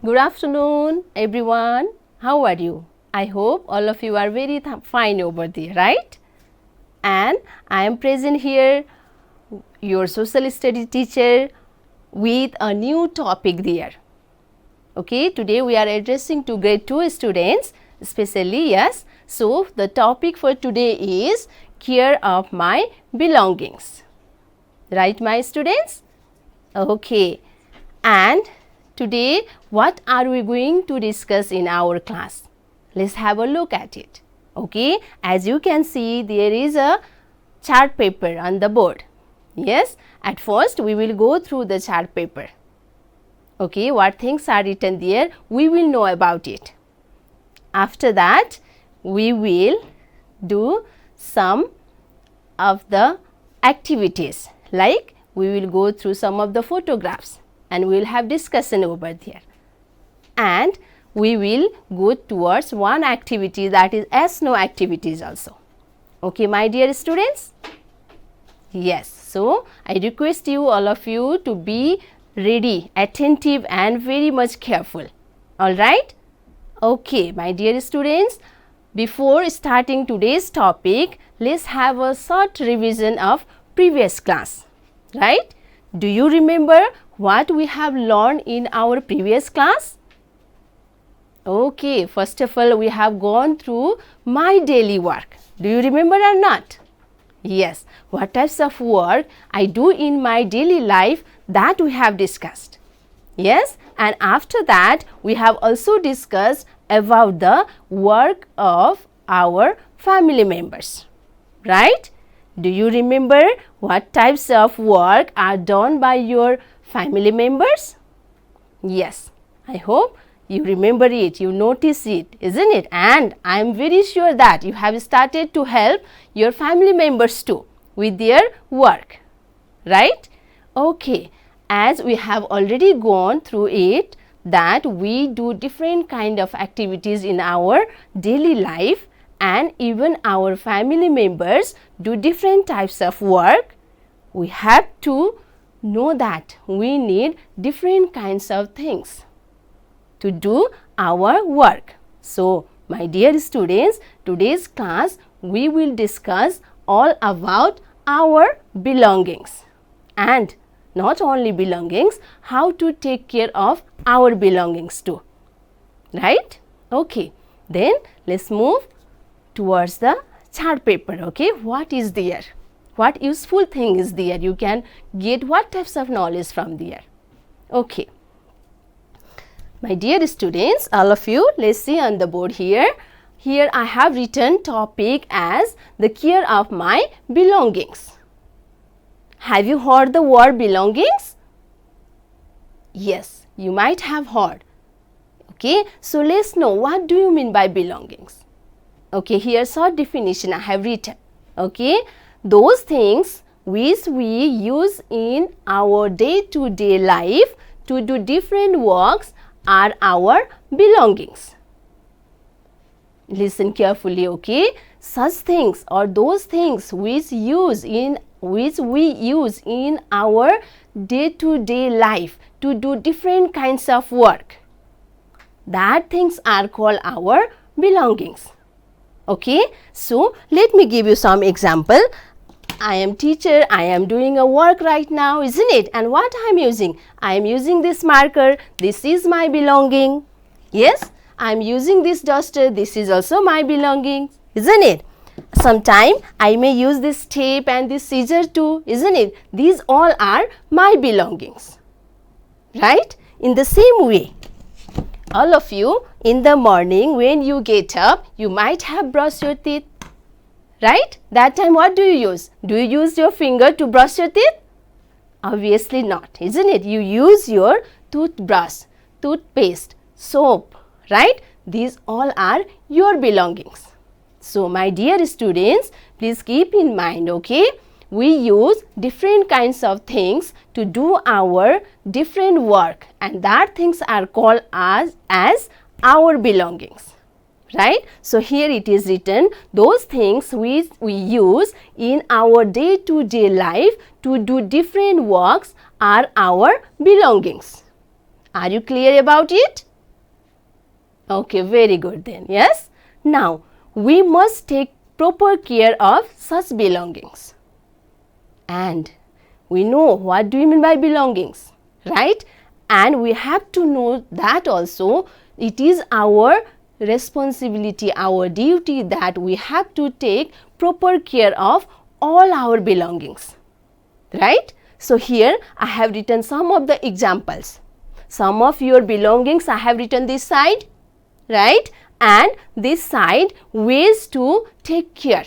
Good afternoon, everyone. How are you? I hope all of you are very fine over there, right? And I am present here, your social studies teacher, with a new topic there. Okay, today we are addressing to grade 2 students, especially, yes. So, the topic for today is care of my belongings. Right, my students? Okay, and today what are we going to discuss in our class? Let's have a look at it. Okay, as you can see, there is a chart paper on the board. Yes, at first we will go through the chart paper. Okay, what things are written there, we will know about it. After that, we will do some of the activities, like we will go through some of the photographs and we will have discussion over there. And we will go towards one activity, that is SNO activities also. Okay, my dear students? Yes, so I request you, all of you, to be ready, attentive and very much careful. Alright? Okay, my dear students, before starting today's topic, let's have a short revision of previous class. Right? Do you remember what we have learned in our previous class? Okay, first of all, we have gone through my daily work. Do you remember or not? Yes, what types of work I do in my daily life, that we have discussed. Yes, and after that we have also discussed about the work of our family members. Right? Do you remember what types of work are done by your family members? Yes, I hope you remember it, you notice it, isn't it? And I am very sure that you have started to help your family members too with their work. Right? Okay, as we have already gone through it, that we do different kind of activities in our daily life, and even our family members do different types of work. We have to know that we need different kinds of things to do our work. So, my dear students, today's class we will discuss all about our belongings, and not only belongings, how to take care of our belongings too. Right? Okay, then let's move towards the chart paper. Okay, what is there? What useful thing is there? You can get what types of knowledge from there? Okay. My dear students, all of you, let's see on the board here. Here I have written topic as the care of my belongings. Have you heard the word belongings? Yes, you might have heard. Okay, so let's know, what do you mean by belongings? Okay, here's short definition I have written. Okay, those things which we use in our day-to-day life to do different works are our belongings. Listen carefully, okay? Such things or those things which we use in our day-to-day life to do different kinds of work, that things are called our belongings. Okay, so let me give you some example. I am teacher, I am doing a work right now, isn't it? And what I am using? I am using this marker, this is my belonging. Yes, I am using this duster, this is also my belonging, isn't it? Sometime I may use this tape and this scissor too, isn't it? These all are my belongings. Right? In the same way, all of you, in the morning when you get up, you might have brushed your teeth. Right? That time what do you use? Do you use your finger to brush your teeth? Obviously not, isn't it? You use your toothbrush, toothpaste, soap, right? These all are your belongings. So, my dear students, please keep in mind, okay? We use different kinds of things to do our different work, and that things are called as our belongings. Right? So, here it is written, those things which we use in our day-to-day life to do different works are our belongings. Are you clear about it? Okay, very good then. Yes. Now, we must take proper care of such belongings. And we know what do you mean by belongings, right? And we have to know that also it is our responsibility, our duty that we have to take proper care of all our belongings, right? So here I have written some of the examples. Some of your belongings I have written this side, right? And this side, ways to take care.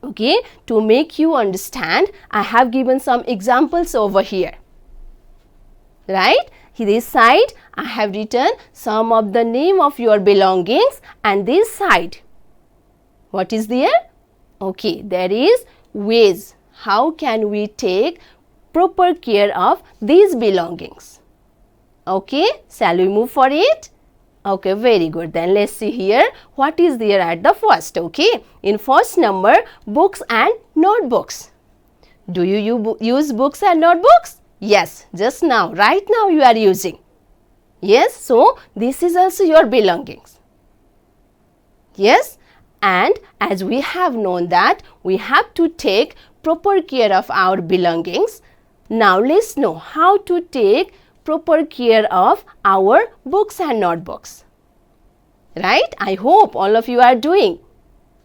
Okay, to make you understand, I have given some examples over here, right? This side I have written some of the name of your belongings, and this side, what is there? Okay, there is ways. How can we take proper care of these belongings? Okay, shall we move for it? Okay, very good. Then let's see here what is there at the first. Okay, in first number, books and notebooks. Do you use books and notebooks? Yes, just now, right now you are using. Yes, so this is also your belongings. Yes, and as we have known that we have to take proper care of our belongings. Now let's know how to take proper care of our books and notebooks, right? I hope all of you are doing,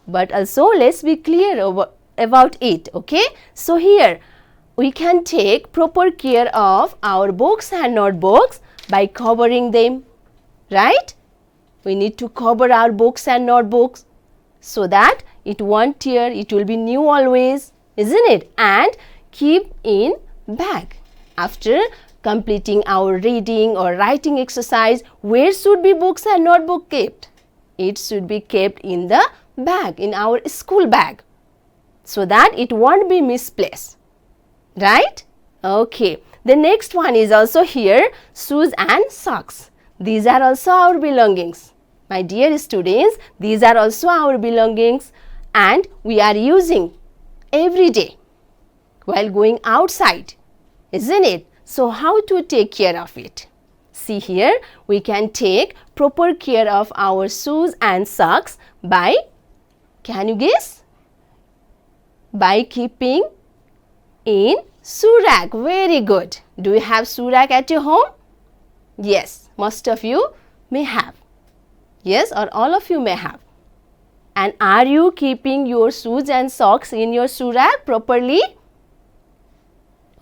but also let's be clear about it. Okay, so here we can take proper care of our books and notebooks by covering them, right? We need to cover our books and notebooks so that it won't tear, it will be new always, isn't it? And keep in bag. After completing our reading or writing exercise, where should be books and notebook kept? It should be kept in the bag, in our school bag, so that it won't be misplaced, right? Okay, the next one is also here, shoes and socks. These are also our belongings. My dear students, these are also our belongings, and we are using every day while going outside, isn't it? So how to take care of it? See here, we can take proper care of our shoes and socks by, can you guess? By keeping in shoe rack. Very good. Do you have shoe rack at your home? Yes, most of you may have. Yes, or all of you may have. And are you keeping your shoes and socks in your shoe rack properly?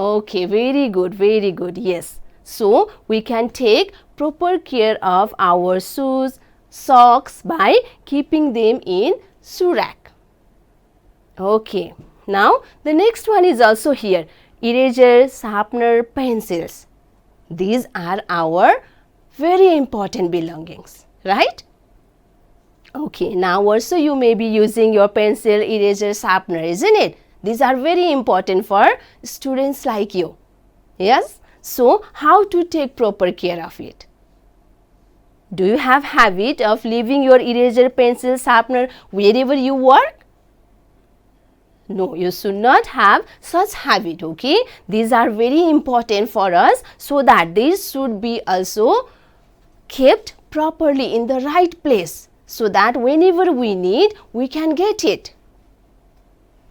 Okay, very good, very good. Yes. So, we can take proper care of our shoes, socks by keeping them in shoe rack. Okay. Now, the next one is also here. Eraser, sharpener, pencils. These are our very important belongings, right? Okay. Now, also you may be using your pencil, eraser, sharpener, isn't it? These are very important for students like you. Yes. So, how to take proper care of it? Do you have habit of leaving your eraser, pencil, sharpener wherever you work? No, you should not have such habit, okay? These are very important for us, so that these should be also kept properly in the right place, so that whenever we need, we can get it.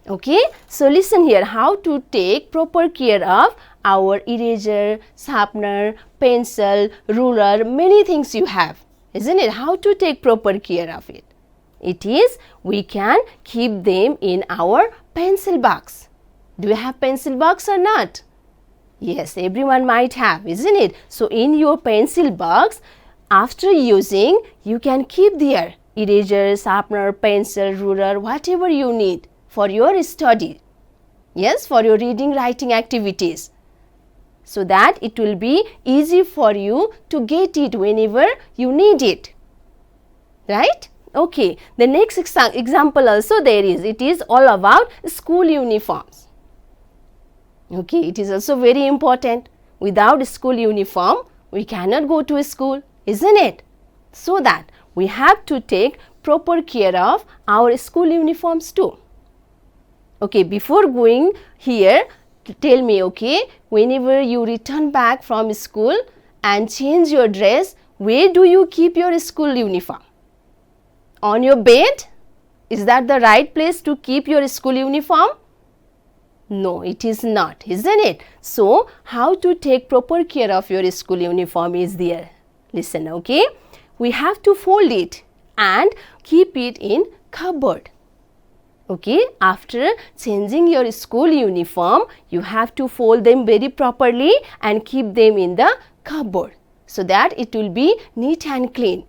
Okay, so listen here, how to take proper care of our eraser, sharpener, pencil, ruler, many things you have, isn't it? How to take proper care of it? It is, we can keep them in our pencil box. Do you have pencil box or not? Yes, everyone might have, isn't it? So, in your pencil box, after using, you can keep there eraser, sharpener, pencil, ruler, whatever you need for your study, yes, for your reading, writing activities, so that it will be easy for you to get it whenever you need it, right? Okay, the next example also there is, it is all about school uniforms. Okay, it is also very important. Without school uniform, we cannot go to school, isn't it? So that we have to take proper care of our school uniforms too. Okay, before going here, tell me, okay, whenever you return back from school and change your dress, where do you keep your school uniform? On your bed? Is that the right place to keep your school uniform? No, it is not, isn't it? So, how to take proper care of your school uniform is there. Listen, okay? We have to fold it and keep it in cupboard. Okay, after changing your school uniform, you have to fold them very properly and keep them in the cupboard so that it will be neat and clean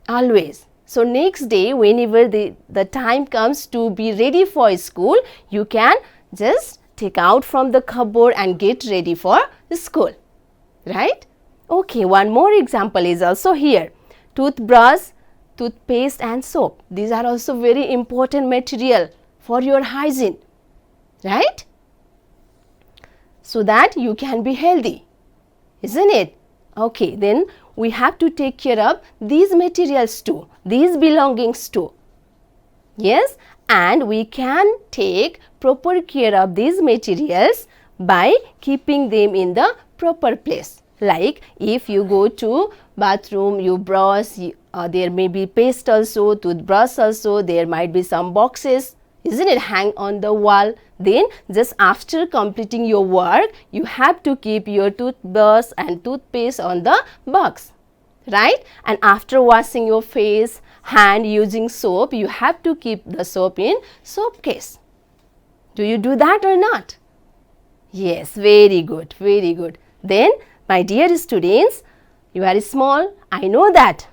always. So, next day whenever the time comes to be ready for school, you can just take out from the cupboard and get ready for school, right? Okay, one more example is also here. Toothbrush, toothpaste and soap. These are also very important material for your hygiene, right? So that you can be healthy, isn't it? Okay, then we have to take care of these materials too, these belongings too. Yes, and we can take proper care of these materials by keeping them in the proper place. Like if you go to bathroom, you brush, there may be paste also, toothbrush also, there might be some boxes, isn't it, hang on the wall. Then just after completing your work, you have to keep your toothbrush and toothpaste on the box, right? And after washing your face, hand using soap, you have to keep the soap in soap case. Do you do that or not? Yes, very good, very good. Then my dear students, you are small, I know that.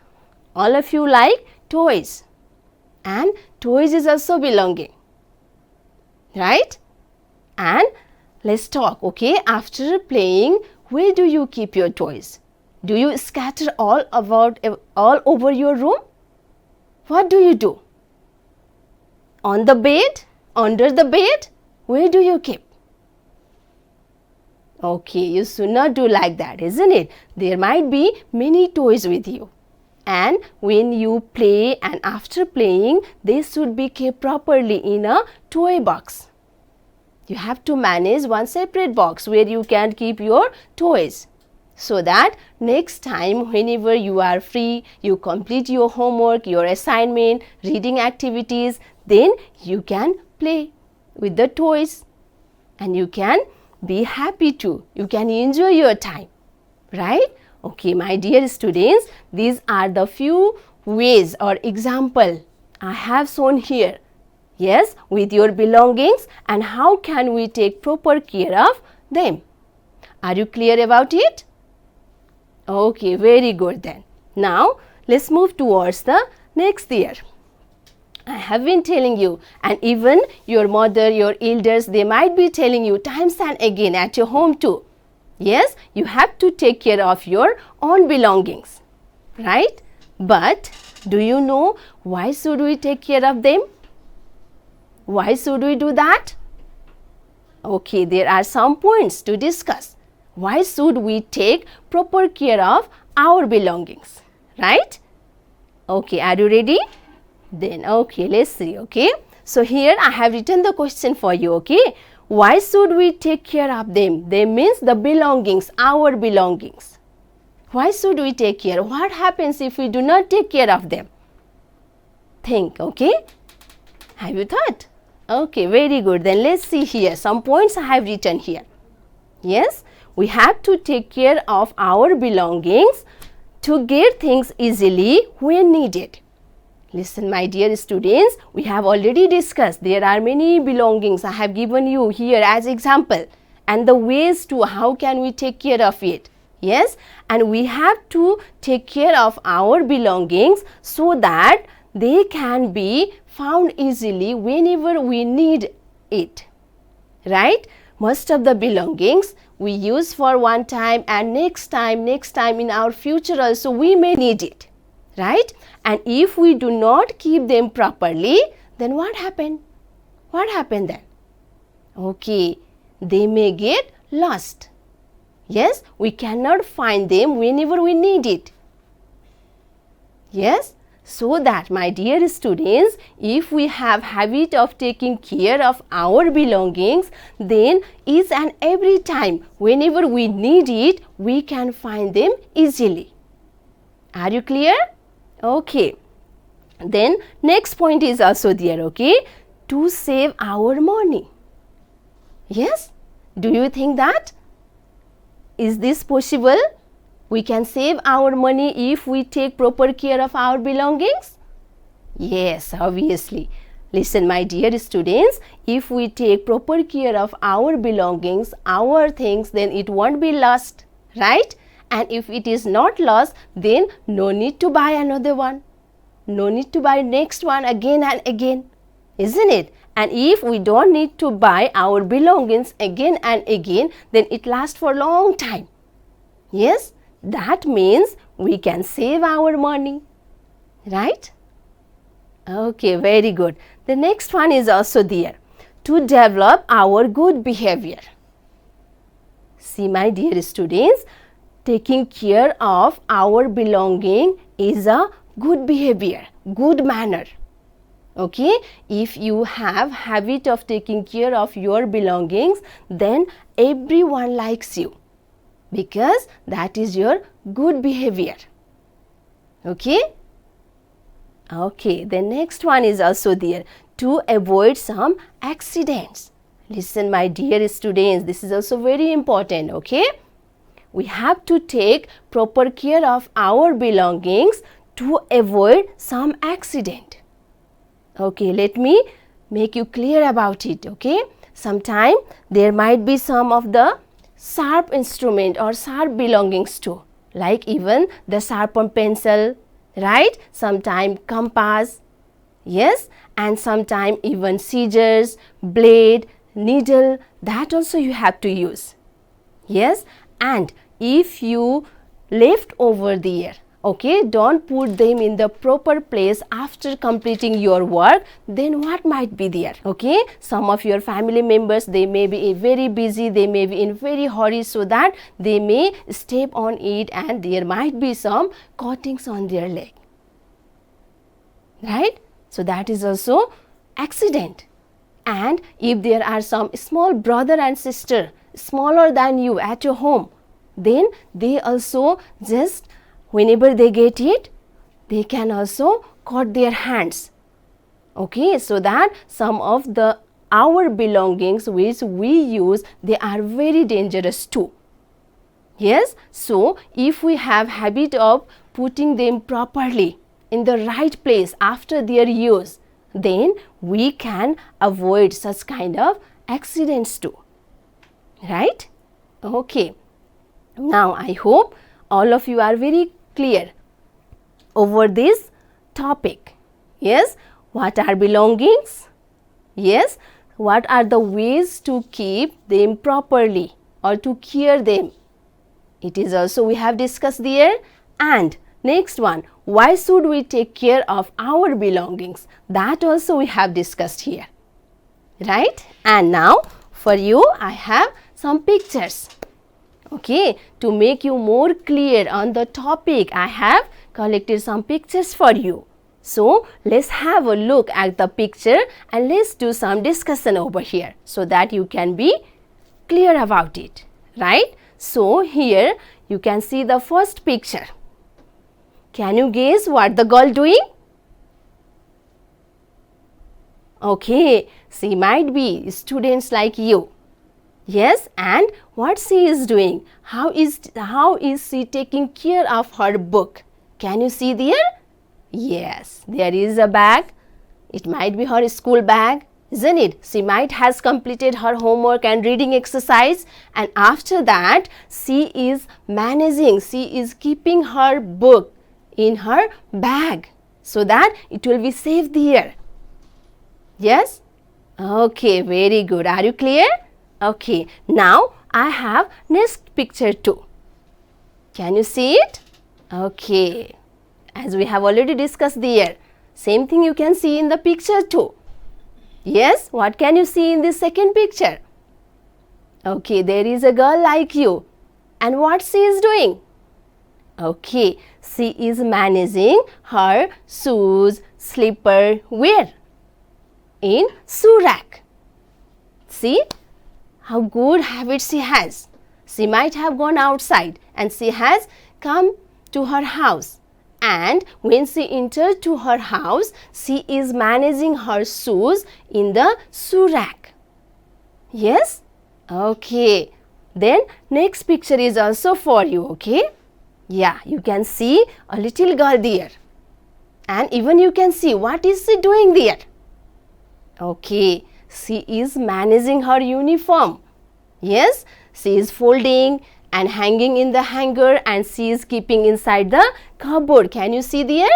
All of you like toys, and toys is also belonging, right? And let's talk, okay? After playing, where do you keep your toys? Do you scatter all over your room? What do you do? On the bed? Under the bed? Where do you keep? Okay, you should not do like that, isn't it? There might be many toys with you. And when you play and after playing, they should be kept properly in a toy box. You have to manage one separate box where you can keep your toys, so that next time whenever you are free, you complete your homework, your assignment, reading activities, then you can play with the toys and you can be happy too. You can enjoy your time, right? Okay, my dear students, these are the few ways or example I have shown here. Yes, with your belongings and how can we take proper care of them. Are you clear about it? Okay, very good then. Now, let's move towards the next year. I have been telling you, and even your mother, your elders, they might be telling you times and again at your home too. Yes, you have to take care of your own belongings, right? But do you know why should we take care of them? Why should we do that? Okay, there are some points to discuss. Why should we take proper care of our belongings, right? Okay, are you ready? Then okay, let's see, okay. So here I have written the question for you, okay. Why should we take care of them? They means the belongings, our belongings. Why should we take care? What happens if we do not take care of them? Think, okay. Have you thought? Okay, very good. Then let's see here. Some points I have written here. Yes, we have to take care of our belongings to get things easily when needed. Listen, my dear students, we have already discussed there are many belongings I have given you here as example, and the ways to how can we take care of it. Yes, and we have to take care of our belongings so that they can be found easily whenever we need it, right? Most of the belongings we use for one time and next time in our future also we may need it, right? And if we do not keep them properly, then what happened? What happened then? Okay, they may get lost. Yes, we cannot find them whenever we need it. Yes, so that my dear students, if we have habit of taking care of our belongings, then each and every time whenever we need it, we can find them easily. Are you clear? Okay. Then next point is also there, okay? To save our money. Yes? Do you think that? Is this possible? We can save our money if we take proper care of our belongings? Yes, obviously. Listen, my dear students, if we take proper care of our belongings, our things, then it won't be lost, right? And if it is not lost, then no need to buy another one. No need to buy next one again and again, isn't it? And if we don't need to buy our belongings again and again, then it lasts for a long time. Yes, that means we can save our money, right? Okay, very good. The next one is also there. To develop our good behavior. See, my dear students, taking care of our belonging is a good behavior, good manner. Okay, if you have habit of taking care of your belongings, then everyone likes you because that is your good behavior. Okay. Okay, the next one is also there. To avoid some accidents. Listen, my dear students, this is also very important. Okay, we have to take proper care of our belongings to avoid some accident. Okay, let me make you clear about it. Okay, sometime there might be some of the sharp instrument or sharp belongings too, like even the sharpened pencil, right? Sometime compass, yes, and sometime even scissors, blade, needle, that also you have to use. Yes, and if you left over there, okay, don't put them in the proper place after completing your work, then what might be there? Okay, some of your family members, they may be very busy, they may be in very hurry, so that they may step on it and there might be some cuttings on their leg, right? So that is also accident. And if there are some small brother and sister smaller than you at your home, then they also just whenever they get it, they can also cut their hands. Okay, so that some of the our belongings which we use, they are very dangerous too. Yes, so if we have habit of putting them properly in the right place after their use, then we can avoid such kind of accidents too, right? Okay, now I hope all of you are very clear over this topic. Yes, what are belongings? Yes, what are the ways to keep them properly or to care them? It is also we have discussed there. And next one, why should we take care of our belongings? That also we have discussed here, right? And now for you I have some pictures. Okay, to make you more clear on the topic, I have collected some pictures for you. So let's have a look at the picture and let's do some discussion over here so that you can be clear about it, right? So here you can see the first picture. Can you guess what the girl doing? Okay, she might be students like you. Yes, and what she is doing? How is she taking care of her book? Can you see there? Yes, there is a bag. It might be her school bag, isn't it? She might has completed her homework and reading exercise, and after that she is managing, she is keeping her book in her bag so that it will be safe there. Yes? Okay, very good. Are you clear? Okay, now I have next picture too. Can you see it? Okay, as we have already discussed there, same thing you can see in the picture too. Yes, what can you see in this second picture? Okay, there is a girl like you, and what she is doing? Okay, she is managing her shoes, slipper, where? In shoe rack. See how good habits she has. She might have gone outside and she has come to her house and when she entered to her house, she is managing her shoes in the shoe rack. Yes? Okay. Then next picture is also for you, okay? Yeah, you can see a little girl there. And even you can see what is she doing there? Okay, she is managing her uniform. Yes, she is folding and hanging in the hanger and she is keeping inside the cupboard. Can you see there?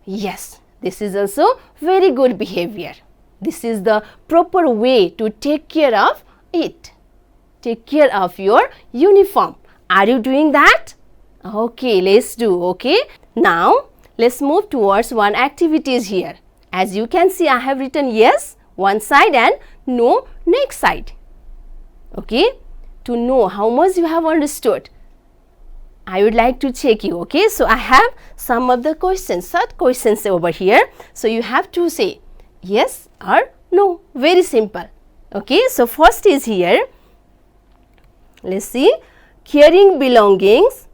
Yes, this is also very good behavior. This is the proper way to take care of it. Take care of your uniform. Are you doing that? Okay, let's do, okay? Now, let's move towards one activities here. As you can see, I have written yes, one side and no, next side. Okay? To know how much you have understood, I would like to check you, okay? So, I have some of the questions, such questions over here. So, you have to say yes or no, very simple. Okay? So, first is here, let's see, carrying belongings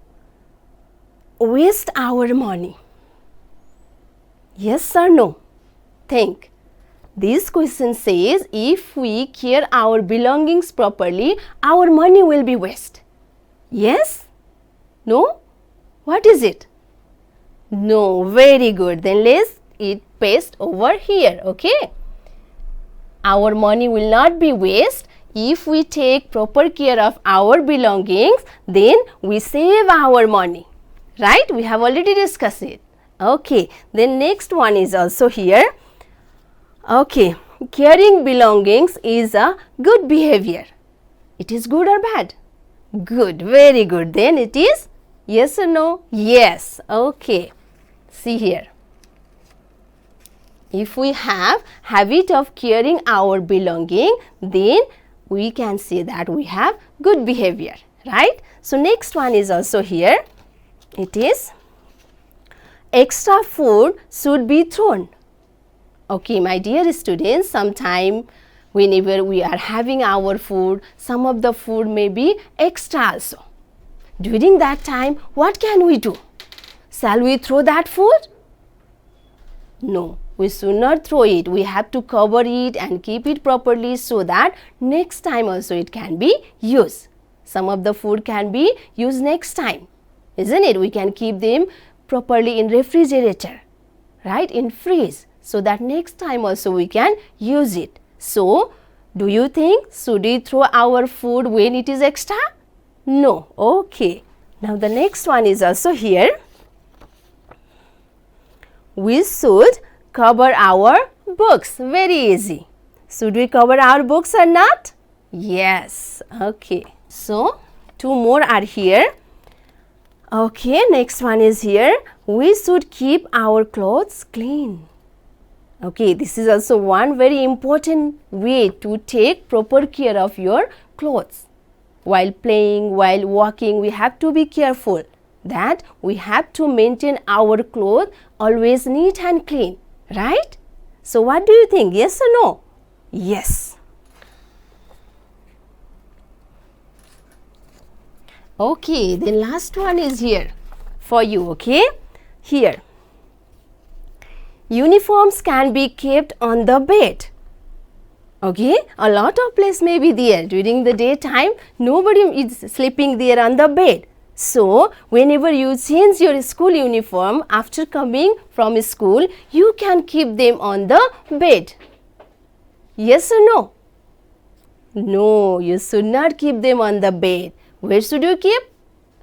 waste our money. Yes or no? Think. This question says if we care our belongings properly, our money will be waste. Yes? No? What is it? No, very good. Then let's paste over here, okay? Our money will not be waste if we take proper care of our belongings, then we save our money. Right? We have already discussed it. Okay. Then next one is also here. Okay. Carrying belongings is a good behavior. It is good or bad? Good. Very good. Then it is yes or no? Yes. Okay. See here. If we have habit of carrying our belonging, then we can say that we have good behavior. Right? So next one is also here. It is extra food should be thrown. Okay, my dear students, sometime whenever we are having our food, some of the food may be extra also. During that time, what can we do? Shall we throw that food? No, we should not throw it. We have to cover it and keep it properly so that next time also it can be used. Some of the food can be used next time. Isn't it? We can keep them properly in refrigerator, right? In freeze, so that next time also we can use it. So, do you think should we throw our food when it is extra? No. Okay. Now the next one is also here. We should cover our books. Very easy. Should we cover our books or not? Yes. Okay. So, two more are here. Okay, next one is here. We should keep our clothes clean. Okay, this is also one very important way to take proper care of your clothes. While playing, while walking, we have to be careful that we have to maintain our clothes always neat and clean, right? So, what do you think? Yes or no? Yes. Okay, the last one is here for you, okay? Here. Uniforms can be kept on the bed. Okay, a lot of place may be there. During the daytime, nobody is sleeping there on the bed. So, whenever you change your school uniform after coming from school, you can keep them on the bed. Yes or no? No, you should not keep them on the bed. Where should you keep?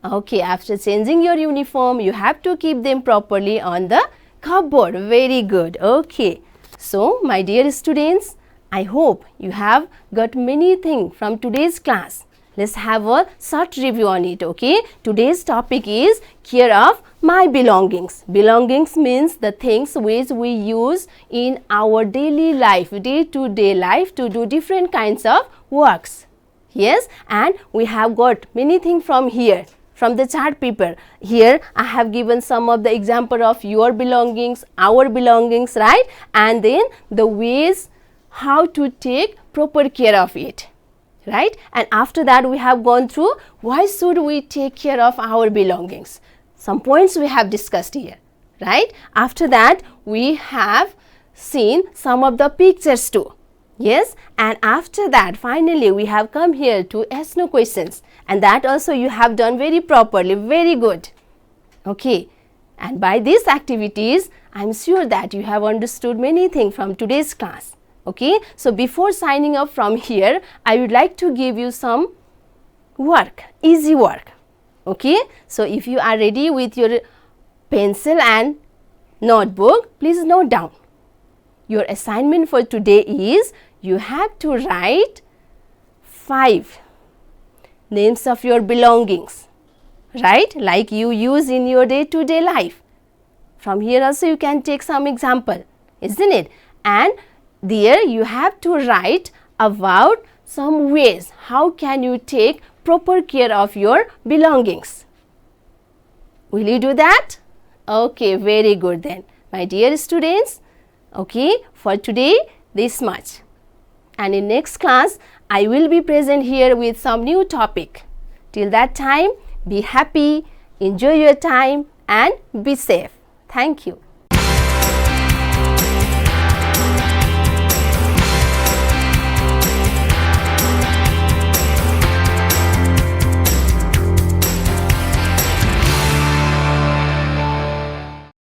Okay, after changing your uniform, you have to keep them properly on the cupboard. Very good. Okay. So, my dear students, I hope you have got many things from today's class. Let's have a short review on it, okay? Today's topic is care of my belongings. Belongings means the things which we use in our daily life, day-to-day life to do different kinds of works. Yes, and we have got many things from here, from the chart paper. Here I have given some of the example of your belongings, our belongings, right? And then the ways how to take proper care of it, right? And after that we have gone through why should we take care of our belongings. Some points we have discussed here. right? After that, we have seen some of the pictures too. Yes, and after that, finally, we have come here to yes no questions, and that also you have done very properly, very good. Okay, and by these activities, I am sure that you have understood many things from today's class. Okay, so before signing off from here, I would like to give you some work, easy work. Okay, so if you are ready with your pencil and notebook, please note down. Your assignment for today is you have to write 5 names of your belongings, right? Like you use in your day-to-day life. From here also you can take some example, isn't it? And there you have to write about some ways how can you take proper care of your belongings. Will you do that? Okay, very good then. My dear students, okay, for today this much. And in next class, I will be present here with some new topic. Till that time, be happy, enjoy your time and be safe. Thank you.